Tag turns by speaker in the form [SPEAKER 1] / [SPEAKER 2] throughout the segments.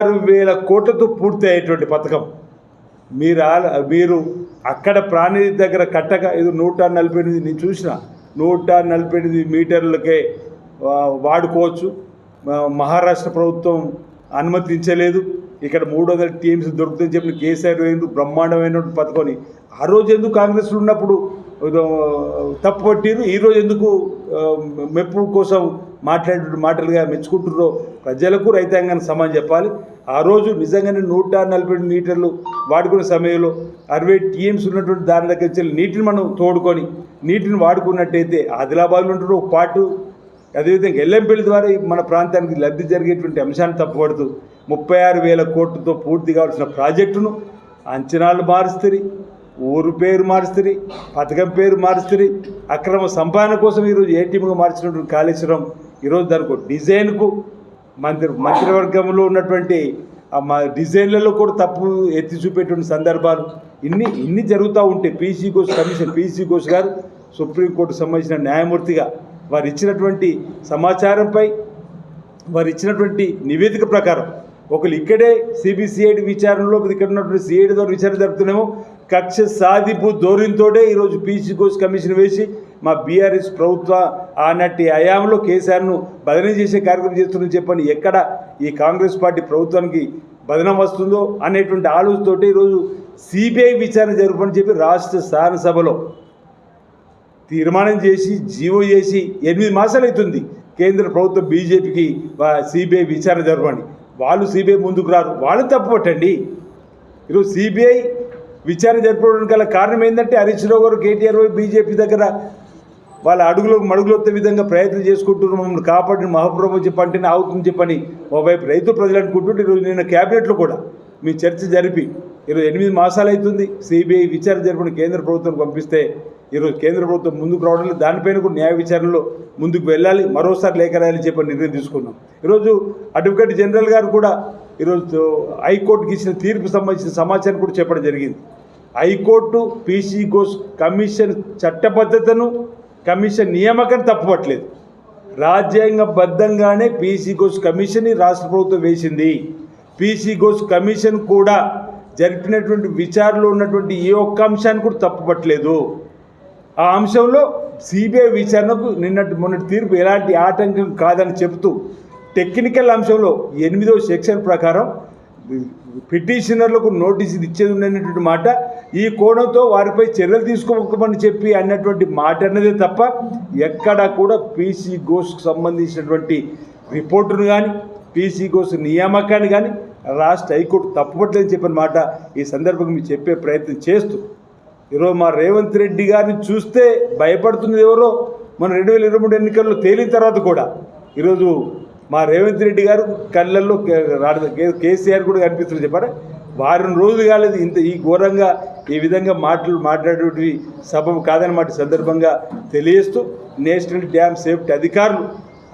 [SPEAKER 1] 6,000 కోట్లతో పూర్తి అయ్యేటువంటి పథకం. మీరు అక్కడ ప్రాణితి దగ్గర కట్టగా ఇది 148 నేను చూసిన 148 మీటర్లకే వాడుకోవచ్చు. మహారాష్ట్ర ప్రభుత్వం అనుమతించలేదు. ఇక్కడ 300 టీమ్స్ దొరుకుతుందని చెప్పిన కేసీఆర్ బ్రహ్మాండమైన పథకం. ఆ రోజు ఎందుకు కాంగ్రెస్లో ఉన్నప్పుడు తప్పుపట్టిరు, ఈరోజు ఎందుకు మెప్పు కోసం మాటలుగా మెచ్చుకుంటున్నారో ప్రజలకు రైతాంగానికి సమాధానం చెప్పాలి. ఆ రోజు నిజంగానే 148 మీటర్లు వాడుకునే సమయంలో 60 టీఎంస్ ఉన్నటువంటి దాని దగ్గర వచ్చి నీటిని మనం తోడుకొని నీటిని వాడుకున్నట్టయితే ఆదిలాబాద్లో ఉంటున్న ఒక పాటు, అదేవిధంగా ఎల్లంపల్లి ద్వారా మన ప్రాంతానికి లబ్ధి జరిగేటువంటి అంశాన్ని తప్పుపడుతూ 36,000 కోట్లతో పూర్తి కావాల్సిన ప్రాజెక్టును అంచనాలు మారుస్తుంది, ఊరు పేరు మారుస్తుంది, పథకం పేరు మారుస్తుంది. అక్రమ సంపాదన కోసం ఈరోజు ఏటీఎంగా మార్చినటువంటి కాళేశ్వరం ఈరోజు దానికి డిజైన్కు మంత్రివర్గంలో ఉన్నటువంటి డిజైన్లలో కూడా తప్పు ఎత్తి చూపేటువంటి సందర్భాలు ఇన్ని జరుగుతూ ఉంటాయి. పీసీ ఘోష్ గారు సుప్రీంకోర్టుకు సంబంధించిన న్యాయమూర్తిగా వారు ఇచ్చినటువంటి సమాచారంపై వారు ఇచ్చినటువంటి నివేదిక ప్రకారం ఒకరు ఇక్కడే సిబిసిఐడి విచారణలో ఇక్కడ ఉన్నటువంటి సిఐడి ద్వారా విచారణ జరుపుతున్నామో కక్ష సాధింపు ధోరణితోటే ఈరోజు పీసీ ఘోష్ కమిషన్ వేసి మా బీఆర్ఎస్ ప్రభుత్వ ఆనాటి హయాంలో కేసీఆర్ను బదిలీ చేసే కార్యక్రమం చేస్తుందని చెప్పని ఎక్కడ ఈ కాంగ్రెస్ పార్టీ ప్రభుత్వానికి బదనం వస్తుందో అనేటువంటి ఆలోచనతోటి ఈరోజు సిబిఐ విచారణ జరుపని చెప్పి రాష్ట్ర శాసనసభలో తీర్మానం చేసి జీవో చేసి 8 మాసాలు అవుతుంది. కేంద్ర ప్రభుత్వం బీజేపీకి సిబిఐ విచారణ జరపండి, వాళ్ళు సిబిఐ ముందుకు రారు, వాళ్ళు తప్పుపట్టండి. ఈరోజు సిబిఐ విచారణ జరపడానికి గల కారణం ఏంటంటే హరీష్ రావు గారు కేటీఆర్ బీజేపీ దగ్గర వాళ్ళ మడుగులు వస్తే విధంగా ప్రయత్నం చేసుకుంటున్నారు. మమ్మల్ని కాపాడిన మహాప్రభు చెప్పంటేనే అవుతుంది చెప్పని ఒకవైపు రైతు ప్రజలు అనుకుంటుంటే ఈరోజు నిన్న క్యాబినెట్లో కూడా మీ చర్చ జరిపి ఈరోజు 8 మాసాలు అవుతుంది. సిబిఐ విచారణ జరపని కేంద్ర ప్రభుత్వం పంపిస్తే ఈరోజు కేంద్ర ప్రభుత్వం ముందుకు రావడం లేదు. దానిపైన కూడా న్యాయ విచారణలో ముందుకు వెళ్ళాలి, మరోసారి లేఖ రాయాలని చెప్పని నిర్ణయం తీసుకున్నాం. ఈరోజు అడ్వకేట్ జనరల్ గారు కూడా ఈరోజు హైకోర్టుకి ఇచ్చిన తీర్పు సంబంధించిన సమాచారం కూడా చెప్పడం జరిగింది. హైకోర్టు పీసీ ఘోష్ కమిషన్ చట్టబద్ధతను కమిషన్ నియామకాన్ని తప్పుపట్టలేదు. రాజ్యాంగబద్ధంగానే పీసీ ఘోష్ కమిషన్ రాష్ట్ర ప్రభుత్వం వేసింది. పీసీ ఘోష్ కమిషన్ కూడా జరిపినటువంటి విచారణలో ఉన్నటువంటి ఏ ఒక్క అంశాన్ని కూడా తప్పుపట్టలేదు. ఆ అంశంలో సిబిఐ విచారణకు మొన్నటి తీర్పు ఎలాంటి ఆటంకం కాదని చెబుతూ టెక్నికల్ అంశంలో 8వ సెక్షన్ ప్రకారం పిటిషనర్లకు నోటీసులు ఇచ్చేది ఉన్నటువంటి మాట, ఈ కోణంతో వారిపై చర్యలు తీసుకోమని చెప్పి అన్నటువంటి మాట అన్నదే తప్ప ఎక్కడా కూడా పీసీ ఘోష్కు సంబంధించినటువంటి రిపోర్టును కానీ పీసీ ఘోష్ నియామకాన్ని కానీ రాష్ట్ర హైకోర్టు తప్పుపట్టలేదని చెప్పిన మాట ఈ సందర్భంగా మీరు చెప్పే ప్రయత్నం చేస్తూ ఈరోజు మా రేవంత్ రెడ్డి గారిని చూస్తే భయపడుతున్నది ఎవరో మన 2023 ఎన్నికల్లో తేలిన తర్వాత కూడా ఈరోజు మా రేవంత్ రెడ్డి గారు కళ్ళల్లో కేసీఆర్ కూడా కనిపిస్తుంది చెప్పారా. వారం రోజులు కాలేదు ఈ ఘోరంగా ఈ విధంగా మాట్లాడేటి సబబు కాదన్నమాట సందర్భంగా తెలియజేస్తూ నేషనల్ డ్యామ్ సేఫ్టీ అధికారులు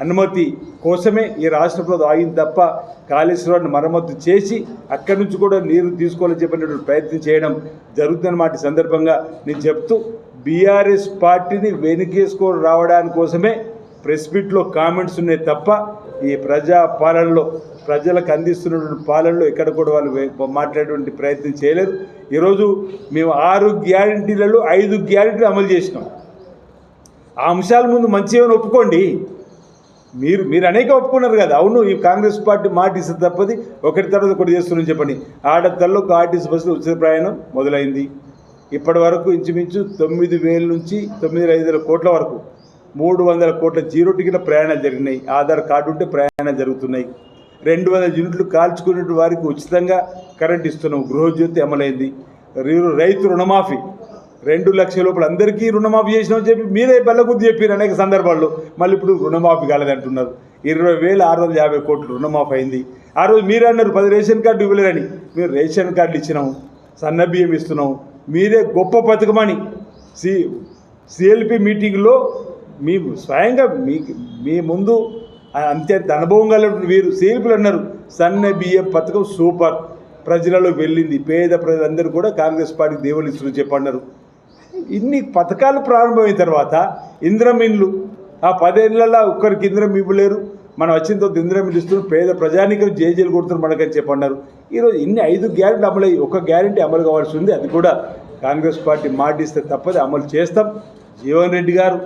[SPEAKER 1] అనుమతి కోసమే ఈ రాష్ట్ర ప్రభుత్వం ఆగింది తప్ప కాళేశ్వరాన్ని మరమ్మతు చేసి అక్కడి నుంచి కూడా నీరు తీసుకోవాలని చెప్పినటువంటి ప్రయత్నం చేయడం జరుగుతుందన్నమాట సందర్భంగా నేను చెప్తూ బీఆర్ఎస్ పార్టీని వెనుకేసుకొని రావడానికి కోసమే ప్రెస్ మీట్లో కామెంట్స్ ఉన్నాయి తప్ప ఈ ప్రజా పాలనలో ప్రజలకు అందిస్తున్నటువంటి పాలనలో ఎక్కడ కూడా వాళ్ళు మాట్లాడేటువంటి ప్రయత్నం చేయలేదు. ఈరోజు మేము 6 గ్యారంటీలలో 5 గ్యారంటీలు అమలు చేసినాం. ఆ అంశాల ముందు మంచిగా ఒప్పుకోండి. మీరు అనేక ఒప్పుకున్నారు కదా, అవును ఈ కాంగ్రెస్ పార్టీ మాట ఇస్తుంది తప్పది ఒకటి తర్వాత ఒకటి చేస్తున్నారని చెప్పండి. ఆడతల్లో ఆర్టీసీ బస్సులు ఉచిత ప్రయాణం మొదలైంది. ఇప్పటి వరకు ఇంచుమించు 9,000 నుంచి 9,500 కోట్ల వరకు 300 కోట్ల జీరో టికెట్ల ప్రయాణాలు జరిగినాయి. ఆధార్ కార్డు ఉంటే ప్రయాణాలు జరుగుతున్నాయి. 200 యూనిట్లు కాల్చుకునే వారికి ఉచితంగా కరెంట్ ఇస్తున్నాం. గృహజ్యోతి అమలైంది. రైతు రుణమాఫీ 2 లక్షల లోపల అందరికీ రుణమాఫీ చేసినామని చెప్పి మీరే బల్లగుద్ది చెప్పారు అనేక సందర్భాల్లో. మళ్ళీ ఇప్పుడు రుణమాఫీ కాలేదంటున్నారు. 20,650 కోట్లు రుణమాఫీ అయింది. ఆ రోజు మీరు అన్నారు 10 రేషన్ కార్డు ఇవ్వలేరని. మేము రేషన్ కార్డులు ఇచ్చినాము, సన్న బియ్యం ఇస్తున్నాం. మీరే గొప్ప పథకమని సిఎల్పి మీటింగ్లో మీ స్వయంగా మీ ముందు అంత్యంత అనుభవం గల వీరు సిఎల్పిలు అన్నారు సన్న బియ్యం పథకం సూపర్, ప్రజలలో వెళ్ళింది, పేద ప్రజలందరూ కూడా కాంగ్రెస్ పార్టీకి దేవుళ్ళు ఇస్తున్నారు చెప్పన్నారు. ఇన్ని పథకాలు ప్రారంభమైన తర్వాత ఇంద్రం ఇండ్లు ఆ 10 ఏళ్ళలో ఒక్కరికి ఇంద్రం ఇవ్వలేరు. మనం వచ్చిన ఇందిరా మిల్లు ఇస్తున్నాం, పేద ప్రజానికలు జేజేలు కొడుతున్నారు మనకని చెప్పన్నారు. ఈరోజు ఇన్ని 5 గ్యారెంటీ అమలు అయ్యి ఒక గ్యారెంటీ అమలు కావాల్సి ఉంది. అది కూడా కాంగ్రెస్ పార్టీ మాటిస్తే తప్పది అమలు చేస్తాం. జీవన్ రెడ్డి గారు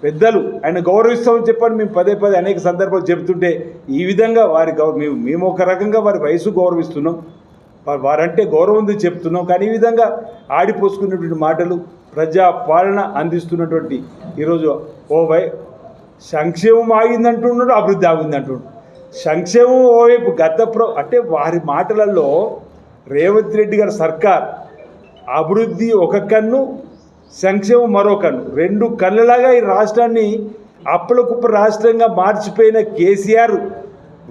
[SPEAKER 1] పెద్దలు, ఆయన గౌరవిస్తామని చెప్పని మేము పదే పదే అనేక సందర్భాలు చెబుతుంటే ఈ విధంగా వారి మేము ఒక రకంగా వారి వయసు గౌరవిస్తున్నాం, వారంటే గౌరవం ఉంది చెప్తున్నాం. కానీ ఈ విధంగా ఆడిపోసుకున్నటువంటి మాటలు, ప్రజా పాలన అందిస్తున్నటువంటి ఈరోజు సంక్షేమం ఆగిందంటున్నాడు, అభివృద్ధి ఆగిందంటున్నాడు. సంక్షేమం ఓవైపు అంటే వారి మాటలలో రేవంత్ రెడ్డి గారి సర్కార్ అభివృద్ధి ఒక కన్ను, సంక్షేమం మరో కన్ను, 2 కళ్ళలాగా ఈ రాష్ట్రాన్ని అప్పుల కుప్ప రాష్ట్రంగా మార్చిపోయిన కేసీఆర్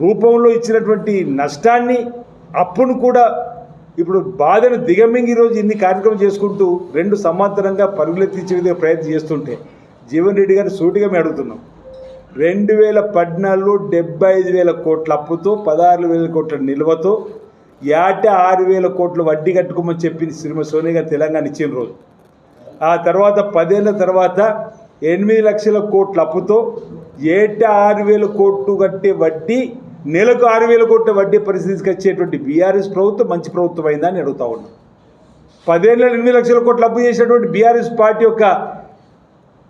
[SPEAKER 1] రూపంలో ఇచ్చినటువంటి నష్టాన్ని, అప్పును కూడా ఇప్పుడు బాధను దిగమింగి ఈరోజు ఇన్ని కార్యక్రమం చేసుకుంటూ 2 సమాంతరంగా పరుగులెత్తించే విధంగా ప్రయత్నం చేస్తుంటే జీవన్ రెడ్డి గారిని సూటిగా మేము అడుగుతున్నాం. 2014లో 75,000 కోట్ల అప్పుతో 16,000 కోట్ల నిల్వతో ఏటా 6,000 కోట్ల వడ్డీ కట్టుకోమని చెప్పింది శ్రీమతి సోనియా గారు తెలంగాణ ఇచ్చిన రోజు. ఆ తర్వాత 10 ఏళ్ళ తర్వాత 8 లక్షల కోట్ల అప్పుతో ఏటా 6,000 కోట్లు కట్టే వడ్డీ, నెలకు 6,000 కోట్ల వడ్డీ పరిస్థితికి వచ్చేటువంటి బీఆర్ఎస్ ప్రభుత్వం మంచి ప్రభుత్వం అయిందని అడుగుతా ఉన్నాం. 10 ఏళ్ళ 8 లక్షల కోట్ల అప్పు చేసినటువంటి బీఆర్ఎస్ పార్టీ యొక్క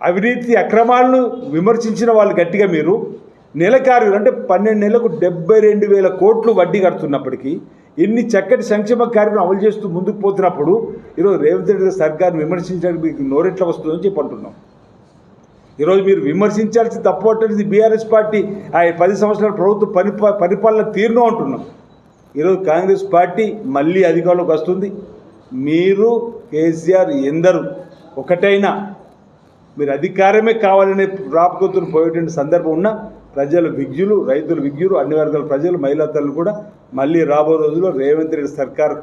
[SPEAKER 1] అవినీతి అక్రమాలను విమర్శించిన వాళ్ళు గట్టిగా మీరు నెలకు 6,000 అంటే 12 నెలలకు 72,000 కోట్లు వడ్డీ కడుతున్నప్పటికీ ఇన్ని చక్కటి సంక్షేమ కార్యక్రమం అమలు చేస్తూ ముందుకు పోతున్నప్పుడు ఈరోజు రేవంత్ రెడ్డి గారి సర్కార్ని విమర్శించడానికి మీకు నోరెట్లా వస్తుందని చెప్పి అంటున్నాం. ఈరోజు మీరు విమర్శించాల్సి తప్పు పట్టేది బీఆర్ఎస్ పార్టీ ఆ 10 సంవత్సరాల ప్రభుత్వ పరిపాలన తీరును అంటున్నాం. ఈరోజు కాంగ్రెస్ పార్టీ మళ్ళీ అధికారంలోకి వస్తుంది. మీరు కేసీఆర్ ఎందరు ఒకటైనా మీరు అధికారమే కావాలనే రాపుకొత్తును పోయేటువంటి సందర్భం ఉన్న ప్రజలు విజ్ఞులు, రైతులు విజ్ఞులు, అన్ని వర్గాల ప్రజలు, మహిళా తల్లులు కూడా మళ్ళీ రాబో రోజుల్లో రేవంత్ రెడ్డి సర్కార్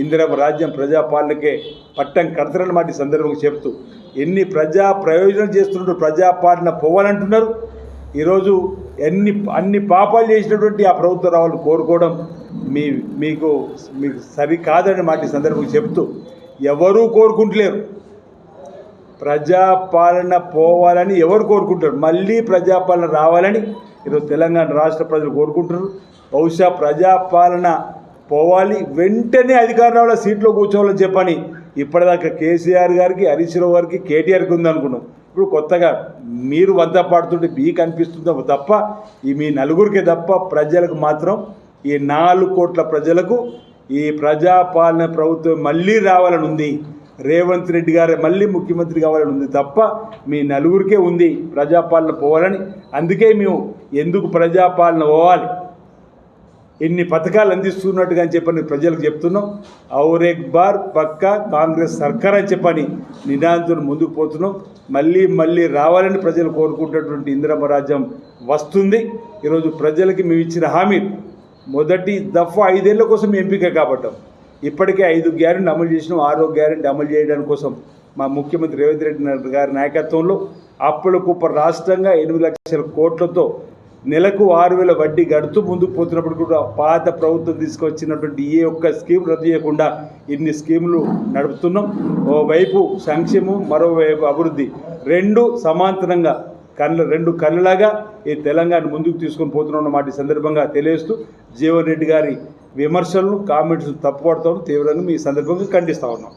[SPEAKER 1] ఇందిరమ్మ రాజ్యం ప్రజాపాలనకే పట్టం కడతారని మాట సందర్భంగా చెప్తూ ఎన్ని ప్రజా ప్రయోజనం చేస్తున్నట్టు ప్రజాపాలన పోవాలంటున్నారు. ఈరోజు అన్ని పాపాలు చేసినటువంటి ఆ ప్రభుత్వ రావాలని కోరుకోవడం మీకు సరికాదని మాట సందర్భంగా చెప్తూ ఎవరూ కోరుకుంటలేరు. ప్రజాపాలన పోవాలని ఎవరు కోరుకుంటారు? మళ్ళీ ప్రజాపాలన రావాలని ఈరోజు తెలంగాణ రాష్ట్ర ప్రజలు కోరుకుంటున్నారు. బహుశా ప్రజాపాలన పోవాలి, వెంటనే అధికారంలో సీట్లో కూర్చోవాలని చెప్పని ఇప్పటిదాకా కేసీఆర్ గారికి, హరీష్ రావు గారికి, కేటీఆర్కి ఉందనుకున్నాం. ఇప్పుడు కొత్తగా మీరు వంత పాడుతుంటే మీకు అనిపిస్తుందో తప్ప ఈ మీ నలుగురికే తప్ప ప్రజలకు మాత్రం ఈ 4 కోట్ల ప్రజలకు ఈ ప్రజాపాలన ప్రభుత్వం మళ్ళీ రావాలని ఉంది. రేవంత్ రెడ్డి గారే మళ్ళీ ముఖ్యమంత్రి కావాలని ఉంది తప్ప మీ నలుగురికే ఉంది ప్రజాపాలన పోవాలని. అందుకే మేము ఎందుకు ప్రజాపాలన పోవాలి, ఇన్ని పథకాలు అందిస్తున్నట్టుగా అని చెప్పని ప్రజలకు చెప్తున్నాం. ఔర్ ఎక్ బార్ పక్కా కాంగ్రెస్ సర్కార్ అని చెప్పని నినాదంతో ముందుకు పోతున్నాం. మళ్ళీ రావాలని ప్రజలు కోరుకుంటున్నటువంటి ఇందిరమ్మ రాజ్యం వస్తుంది. ఈరోజు ప్రజలకి మేము ఇచ్చిన హామీ మొదటి దఫా 5 ఏళ్ల కోసం ఎంపిక కాబట్టాం. ఇప్పటికే 5 గ్యారెంటీ అమలు చేసినాం. 6వ గ్యారెంటీ అమలు చేయడానికి కోసం మా ముఖ్యమంత్రి రేవంత్ రెడ్డి గారి నాయకత్వంలో అప్పుల కుప్ప రాష్ట్రంగా 8 లక్షల కోట్లతో నెలకు 6,000 వడ్డీ గడుతూ ముందుకు పోతున్నప్పుడు కూడా పాత ప్రభుత్వం తీసుకొచ్చినటువంటి ఏ ఒక్క స్కీమ్ రద్దు చేయకుండా ఇన్ని స్కీములు నడుపుతున్నాం. ఓవైపు సంక్షేమం, మరోవైపు అభివృద్ధి, 2 సమాంతరంగా 2 కళ్ళలాగా ఈ తెలంగాణ ముందుకు తీసుకొని పోతున్న మాట సందర్భంగా తెలియజేస్తూ జీవన్ రెడ్డి గారి విమర్శలను, కామెంట్స్ తప్పుపడతాను తీవ్రంగా మీ సందర్భంగా ఖండిస్తూ ఉన్నాం.